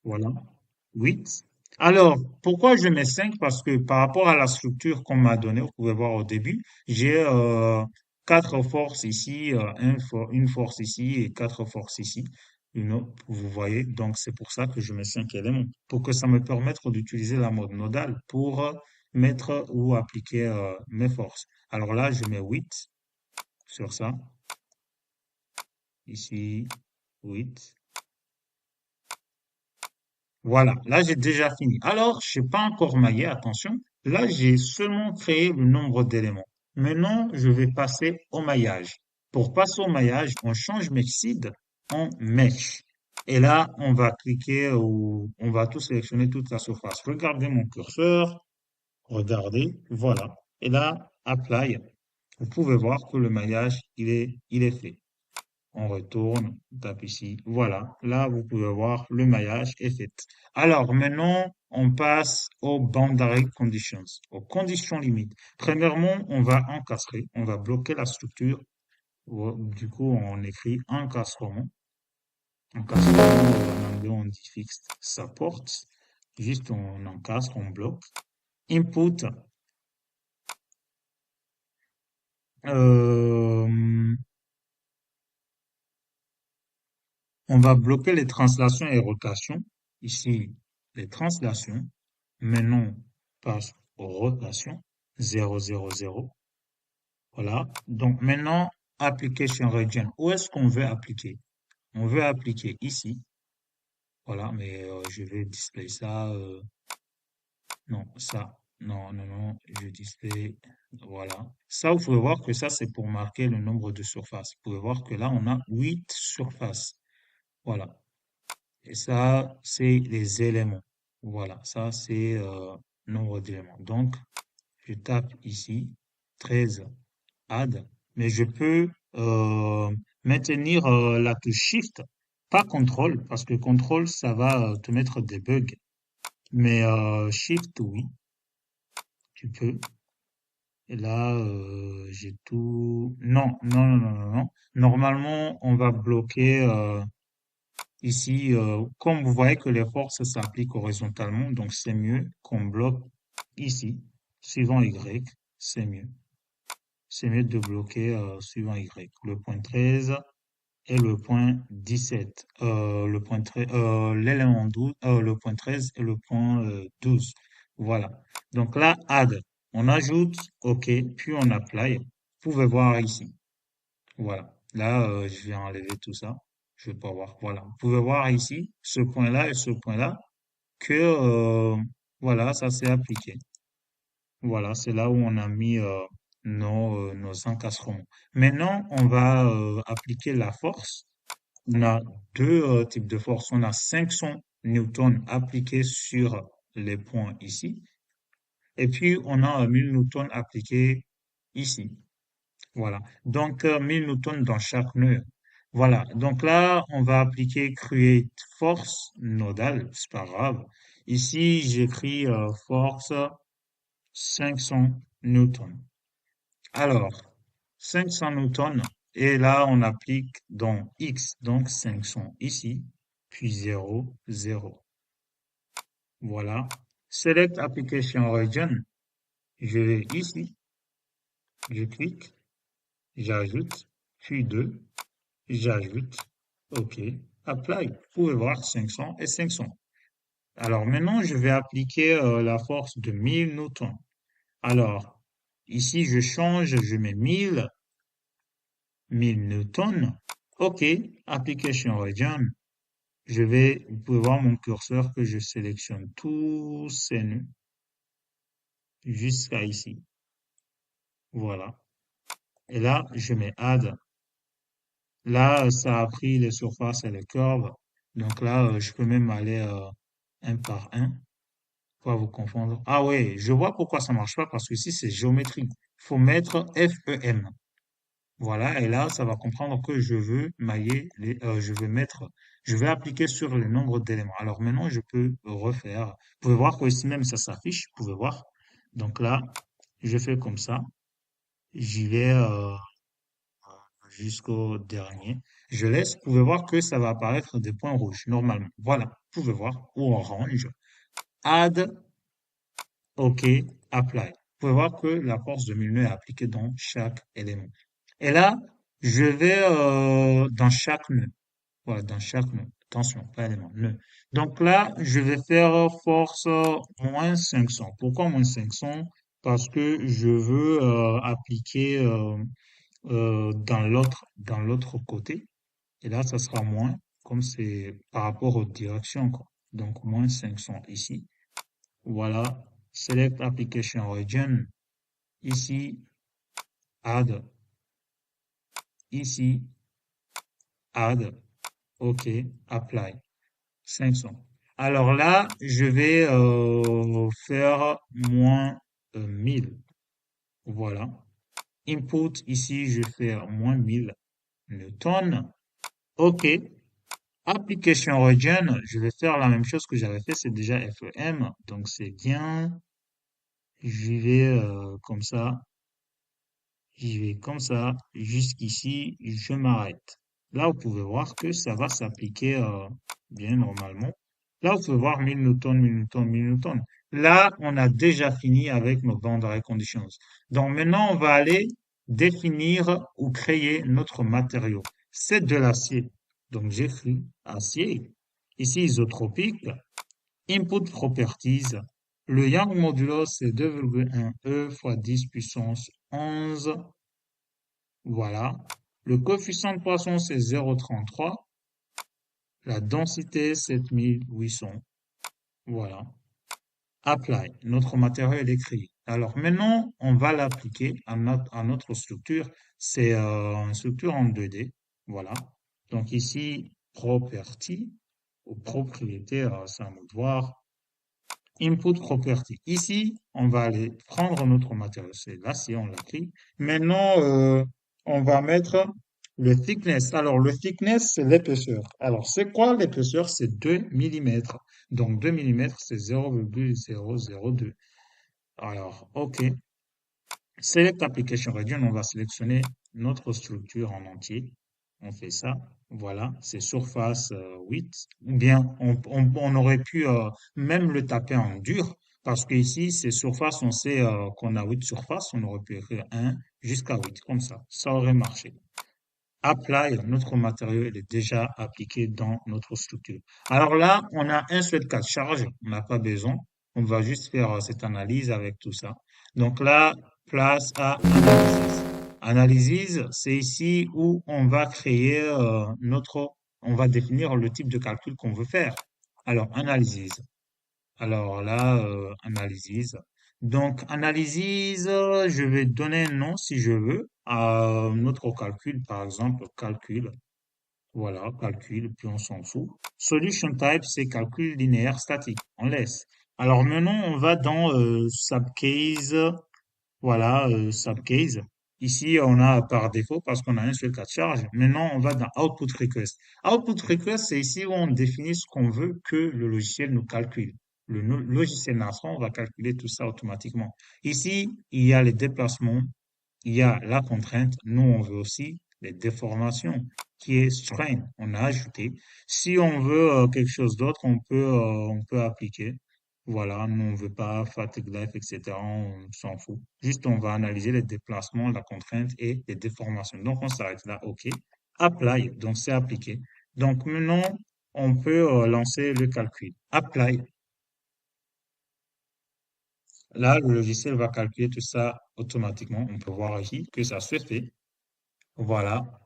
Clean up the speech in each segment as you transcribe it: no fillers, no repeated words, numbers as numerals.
Voilà. 8. Alors, pourquoi je mets 5? Parce que par rapport à la structure qu'on m'a donnée, vous pouvez voir au début, j'ai quatre forces ici, une force ici et quatre forces ici. Une autre, vous voyez, donc c'est pour ça que je mets 5 éléments, pour que ça me permette d'utiliser la mode nodale pour mettre ou appliquer mes forces. Alors là, je mets 8 sur ça, ici, 8. Voilà, là j'ai déjà fini. Alors, je n'ai pas encore maillé, attention. Là, j'ai seulement créé le nombre d'éléments. Maintenant, je vais passer au maillage. Pour passer au maillage, on change Mexid en Mesh. Et là, on va cliquer ou on va tout sélectionner toute la surface. Regardez mon curseur, regardez, voilà. Et là, Apply. Vous pouvez voir que le maillage, il est fait. On retourne, on tape ici. Voilà. Là, vous pouvez voir, le maillage est fait. Alors, maintenant, on passe aux boundary conditions, aux conditions limites. Premièrement, on va encastrer, on va bloquer la structure. Du coup, on écrit encastrement. Encastrement, en anglais, on dit fixed support. Juste, on encastre, on bloque. Input, euh, on va bloquer les translations et rotations. Ici, les translations. Maintenant, passe aux rotations. 0, 0, 0. Voilà. Donc maintenant, application region. Où est-ce qu'on veut appliquer? On veut appliquer ici. Voilà, mais je vais display ça. Non, ça. Non, non, non. Je display. Voilà. Ça, vous pouvez voir que ça, c'est pour marquer le nombre de surfaces. Vous pouvez voir que là, on a 8 surfaces. Voilà. Et ça, c'est les éléments. Voilà, ça, c'est nombre d'éléments. Donc, je tape ici 13 add, mais je peux maintenir la touche Shift, pas contrôle, parce que contrôle, ça va te mettre des bugs. Mais Shift, oui, tu peux. Et là, j'ai tout. Non, non, non, non, non, non. Normalement, on va bloquer. Ici, comme vous voyez que les forces s'appliquent horizontalement, donc c'est mieux qu'on bloque ici, suivant Y, c'est mieux. C'est mieux de bloquer suivant Y. Le point 13 et le point 17. L'élément 12, le point 13 et le point 12. Voilà. Donc là, add. On ajoute, OK, puis on apply. Vous pouvez voir ici. Voilà. Là, je vais enlever tout ça. Je vais pas voir. Voilà. Vous pouvez voir ici, ce point-là et ce point-là, que, voilà, ça s'est appliqué. Voilà, c'est là où on a mis nos encassements. Maintenant, on va appliquer la force. On a deux types de force. On a 500 newtons appliqués sur les points ici. Et puis, on a 1000 newtons appliqués ici. Voilà. Donc, 1000 newtons dans chaque nœud. Voilà. Donc là, on va appliquer create force nodale. C'est pas grave. Ici, j'écris force 500 newtons. Alors, 500 newtons. Et là, on applique dans X, donc 500 ici, puis 0, 0. Voilà. Select application region. Je vais ici, je clique, j'ajoute, puis 2. J'ajoute, OK, apply. Vous pouvez voir 500 et 500. Alors maintenant, je vais appliquer la force de 1000 newtons. Alors, ici, je change, je mets 1000 newtons. OK, application region. Vous pouvez voir mon curseur que je sélectionne tous ces nœuds jusqu'à ici. Voilà. Et là, je mets add. Là, ça a pris les surfaces et les curves. Donc là, je peux même aller un par un. Pas vous confondre. Ah ouais, je vois pourquoi ça marche pas parce que ici c'est géométrique. Faut mettre FEM. Voilà, et là ça va comprendre que je veux mailler je vais appliquer sur le nombre d'éléments. Alors maintenant je peux refaire. Vous pouvez voir que ici même ça s'affiche. Vous pouvez voir. Donc là, je fais comme ça. J'y vais jusqu'au dernier. Je laisse, vous pouvez voir que ça va apparaître des points rouges normalement. Voilà, vous pouvez voir, ou orange. Add, OK, apply. Vous pouvez voir que la force de milieu est appliquée dans chaque élément. Et là, je vais dans chaque nœud. Voilà, dans chaque nœud. Attention, pas élément, nœud. Donc là, je vais faire force moins 500. Pourquoi moins 500? Parce que je veux appliquer dans l'autre côté. Et là, ça sera moins, comme c'est par rapport aux directions, quoi. Donc, moins 500 ici. Voilà. Select Application Region. Ici, Add. Ici, Add. OK. Apply. 500. Alors là, je vais faire moins 1000. Voilà. Input, ici, je vais faire moins 1000 newtons. OK. Application region, je vais faire la même chose que j'avais fait, c'est déjà FEM, donc c'est bien. J'y vais j'y vais comme ça, jusqu'ici, je m'arrête. Là, vous pouvez voir que ça va s'appliquer bien normalement. Là, vous pouvez voir 1000 newtons, 1000 newtons, 1000 newtons. Là, on a déjà fini avec nos boundary conditions. Donc maintenant, on va aller définir ou créer notre matériau. C'est de l'acier. Donc j'écris acier. Ici, isotropique. Input properties. Le Young modulus, c'est 2,1 E fois 10 puissance 11. Voilà. Le coefficient de Poisson, c'est 0,33. La densité, 7800. Voilà. Apply. Notre matériel est créé. Alors maintenant, on va l'appliquer à notre structure. C'est une structure en 2D. Voilà. Donc ici, property, ou propriété, c'est un devoir. Input property. Ici, on va aller prendre notre matériau. C'est l'acier, on l'a pris. Maintenant, on va mettre le thickness. Alors, le thickness, c'est l'épaisseur. Alors, c'est quoi l'épaisseur? C'est 2 millimètres. Donc, 2 millimètres, c'est 0,002. Alors, OK. Select Application Region, on va sélectionner notre structure en entier. On fait ça. Voilà, c'est surface 8. Ou bien, on aurait pu même le taper en dur, parce que ici, c'est surface, on sait qu'on a 8 surfaces, on aurait pu écrire 1 jusqu'à 8, comme ça. Ça aurait marché. Apply, notre matériau, il est déjà appliqué dans notre structure. Alors là, on a un seul cas de charge, on n'a pas besoin. On va juste faire cette analyse avec tout ça. Donc là, place à analysis. Analysis, c'est ici où on va créer on va définir le type de calcul qu'on veut faire. Alors, analysis. Alors là, analysis. Donc, analysis, je vais donner un nom si je veux à notre calcul, par exemple, calcul. Voilà, calcul, puis on s'en fout. Solution type, c'est calcul linéaire statique. On laisse. Alors maintenant, on va dans subcase. Voilà, subcase. Ici, on a par défaut parce qu'on a un seul cas de charge. Maintenant, on va dans output request. Output request, c'est ici où on définit ce qu'on veut que le logiciel nous calcule. Logiciel Natron va calculer tout ça automatiquement. Ici, il y a les déplacements, il y a la contrainte. Nous, on veut aussi les déformations, qui est strain. On a ajouté. Si on veut quelque chose d'autre, on peut appliquer. Voilà, nous, on veut pas fatigue life, etc. On s'en fout. Juste, on va analyser les déplacements, la contrainte et les déformations. Donc, on s'arrête là. OK. Apply. Donc, c'est appliqué. Donc, maintenant, on peut lancer le calcul. Apply. Là, le logiciel va calculer tout ça automatiquement. On peut voir ici que ça se fait. Voilà.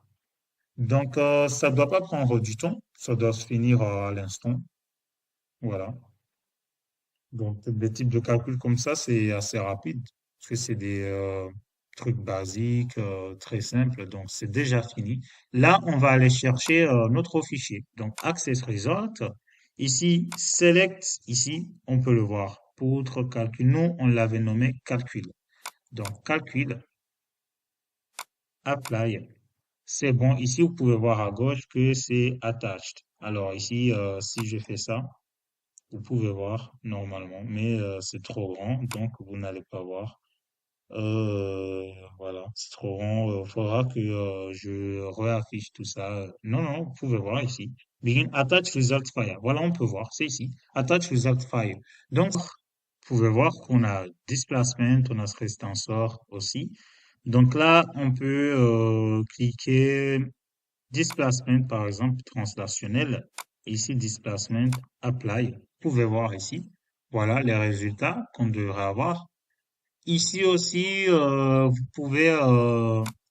Donc, ça doit pas prendre du temps. Ça doit se finir à l'instant. Voilà. Donc, des types de calculs comme ça, c'est assez rapide. Parce que c'est des trucs basiques, très simples. Donc, c'est déjà fini. Là, on va aller chercher notre fichier. Donc, Access Result. Ici, Select. Ici, on peut le voir. Poutre calcul. Nous, on l'avait nommé calcul. Donc, calcul, apply. C'est bon. Ici, vous pouvez voir à gauche que c'est attached. Alors ici, si je fais ça, vous pouvez voir normalement, mais c'est trop grand, donc vous n'allez pas voir. Euh, voilà, c'est trop long. Faudra que je réaffiche tout ça. Non, non, vous pouvez voir ici. Begin Attach Result File. Voilà, on peut voir, c'est ici. Attach Result File. Donc, vous pouvez voir qu'on a Displacement, on a ce tensor aussi. Donc là, on peut cliquer Displacement, par exemple, translationnel. Ici, Displacement, Apply. Vous pouvez voir ici. Voilà les résultats qu'on devrait avoir. Ici aussi, vous pouvez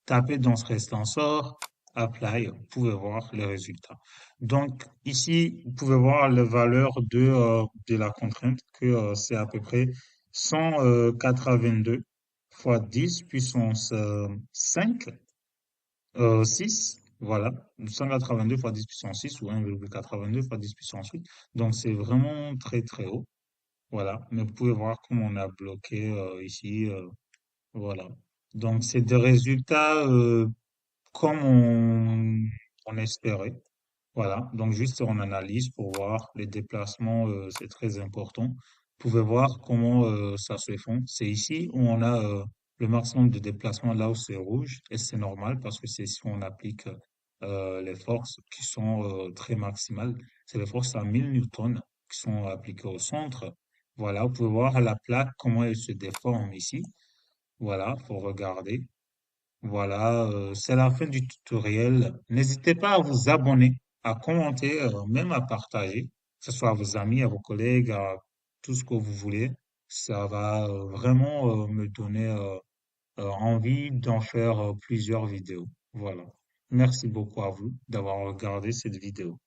taper dans ce extensor, Apply, vous pouvez voir les résultats. Donc ici, vous pouvez voir la valeur de la contrainte, que c'est à peu près 182 fois 10 puissance 5, 6, voilà, 182 fois 10 puissance 6 ou 1,82 fois 10 puissance 8. Donc c'est vraiment très très haut, voilà. Mais vous pouvez voir comment on a bloqué ici. Voilà. Donc, c'est des résultats comme on espérait. Voilà. Donc, juste on analyse pour voir les déplacements, c'est très important. Vous pouvez voir comment ça se fait. C'est ici où on a le maximum de déplacement là où c'est rouge et c'est normal parce que c'est ici où on applique les forces qui sont très maximales. C'est les forces à 1000 newtons qui sont appliquées au centre. Voilà. Vous pouvez voir la plaque comment elle se déforme ici. Voilà, faut regarder. Voilà, c'est la fin du tutoriel. N'hésitez pas à vous abonner, à commenter, même à partager, que ce soit à vos amis, à vos collègues, à tout ce que vous voulez. Ça va vraiment me donner envie d'en faire plusieurs vidéos. Voilà. Merci beaucoup à vous d'avoir regardé cette vidéo.